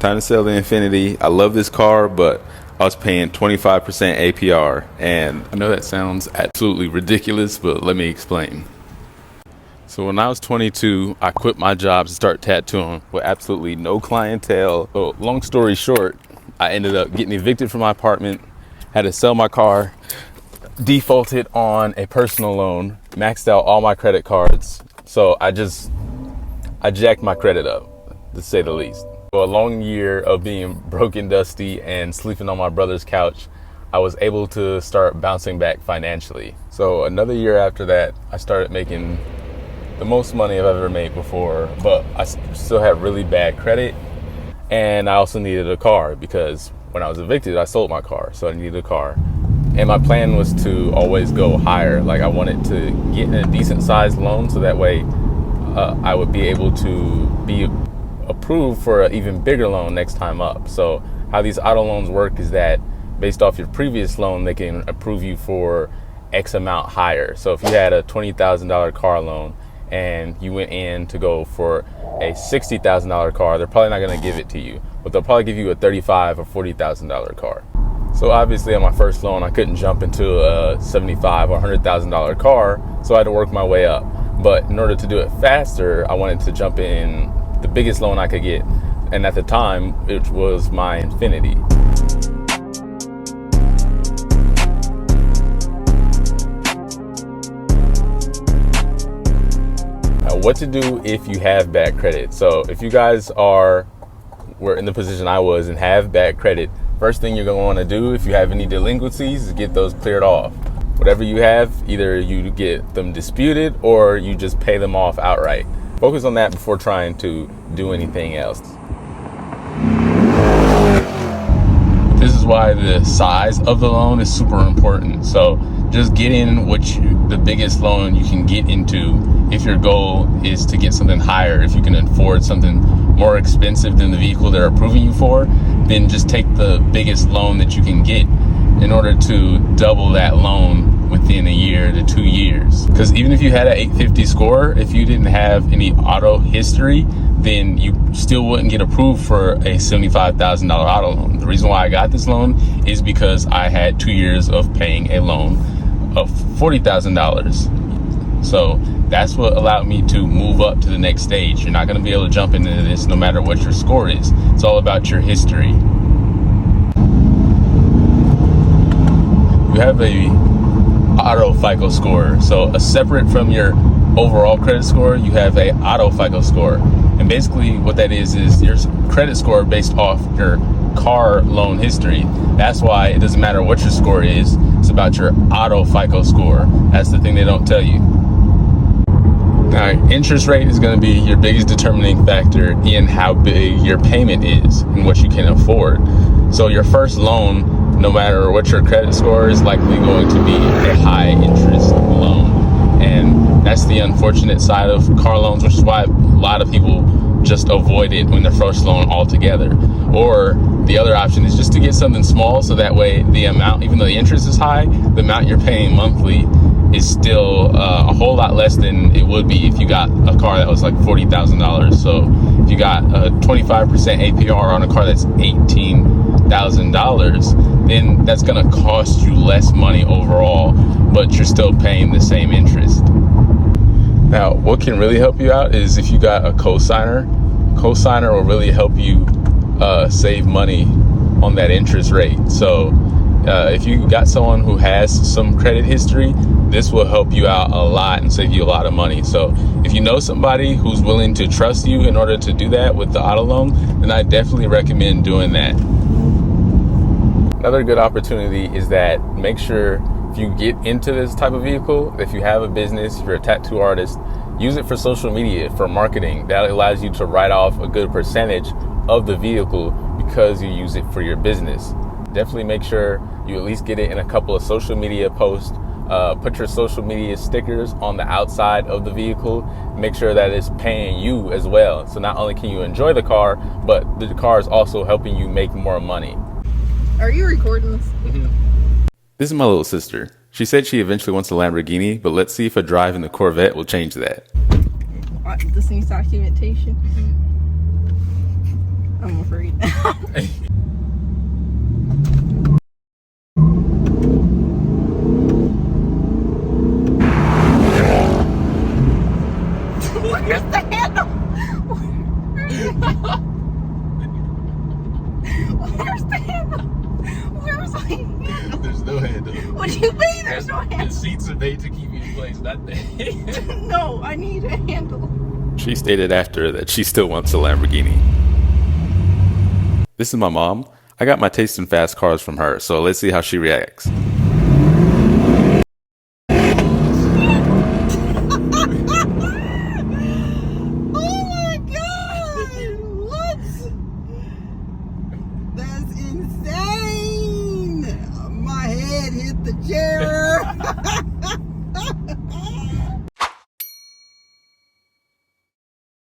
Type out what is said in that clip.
Time to sell the Infinity. I love this car, but I was paying 25% APR. And I know that sounds absolutely ridiculous, but let me explain. So when I was 22, I quit my job to start tattooing with absolutely no clientele. So long story short, I ended up getting evicted from my apartment, had to sell my car, defaulted on a personal loan, maxed out all my credit cards. So I jacked my credit up, to say the least. For a long year of being broke and dusty and sleeping on my brother's couch, I was able to start bouncing back financially. So another year after that, I started making the most money I've ever made before, but I still had really bad credit. And I also needed a car because when I was evicted, I sold my car, so I needed a car. And my plan was to always go higher. Like I wanted to get in a decent sized loan so that way I would be able to be approved for an even bigger loan next time up. So how these auto loans work is that based off your previous loan, they can approve you for X amount higher. So if you had a $20,000 car loan and you went in to go for a $60,000 car, they're probably not going to give it to you, but they'll probably give you a $35,000 or $40,000 car. So obviously on my first loan, I couldn't jump into a $75,000 or $100,000 car, so I had to work my way up. But in order to do it faster, I wanted to jump in the biggest loan I could get, and at the time it was my Infinity. Now, what to do if you have bad credit? So if you guys were in the position I was and have bad credit, first thing you're going to want to do if you have any delinquencies is get those cleared off. Whatever you have, either you get them disputed or you just pay them off outright. Focus on that before trying to do anything else. This is why the size of the loan is super important. So just get in the biggest loan you can get into. If your goal is to get something higher, if you can afford something more expensive than the vehicle they're approving you for, then just take the biggest loan that you can get in order to double that loan within a year to 2 years. Because even if you had an 850 score, if you didn't have any auto history, then you still wouldn't get approved for a $75,000 auto loan. The reason why I got this loan is because I had 2 years of paying a loan of $40,000. So that's what allowed me to move up to the next stage. You're not going to be able to jump into this no matter what your score is. It's all about your history. You have a auto FICO score. So separate from your overall credit score, you have a auto FICO score. And basically what that is your credit score based off your car loan history. That's why it doesn't matter what your score is. It's about your auto FICO score. That's the thing they don't tell you. Now, interest rate is going to be your biggest determining factor in how big your payment is and what you can afford. So your first loan, no matter what your credit score, is likely going to be a high interest loan. And that's the unfortunate side of car loans, which is why a lot of people just avoid it when their first loan altogether. Or the other option is just to get something small, so that way the amount, even though the interest is high, the amount you're paying monthly is still a whole lot less than it would be if you got a car that was like $40,000. So if you got a 25% APR on a car that's $18,000, then that's going to cost you less money overall, but you're still paying the same interest. Now, what can really help you out is if you got a cosigner. Cosigner will really help you save money on that interest rate. So if you got someone who has some credit history, this will help you out a lot and save you a lot of money. So if you know somebody who's willing to trust you in order to do that with the auto loan, then I definitely recommend doing that. Another good opportunity is that make sure if you get into this type of vehicle, if you have a business, if you're a tattoo artist, use it for social media, for marketing. That allows you to write off a good percentage of the vehicle because you use it for your business. Definitely make sure you at least get it in a couple of social media posts. Put your social media stickers on the outside of the vehicle. Make sure that it's paying you as well. So not only can you enjoy the car, but the car is also helping you make more money. Are you recording this? Mm-hmm. This is my little sister. She said she eventually wants a Lamborghini, but let's see if a drive in the Corvette will change that. This needs documentation. I'm afraid. Where's the handle? Where's the handle? Where's the handle? There's no handle. What do you mean there's no The handle? seats are made to keep you in place, not the handle. No, I need a handle. She stated after that she still wants a Lamborghini. This is my mom. I got my taste in fast cars from her, so let's see how she reacts.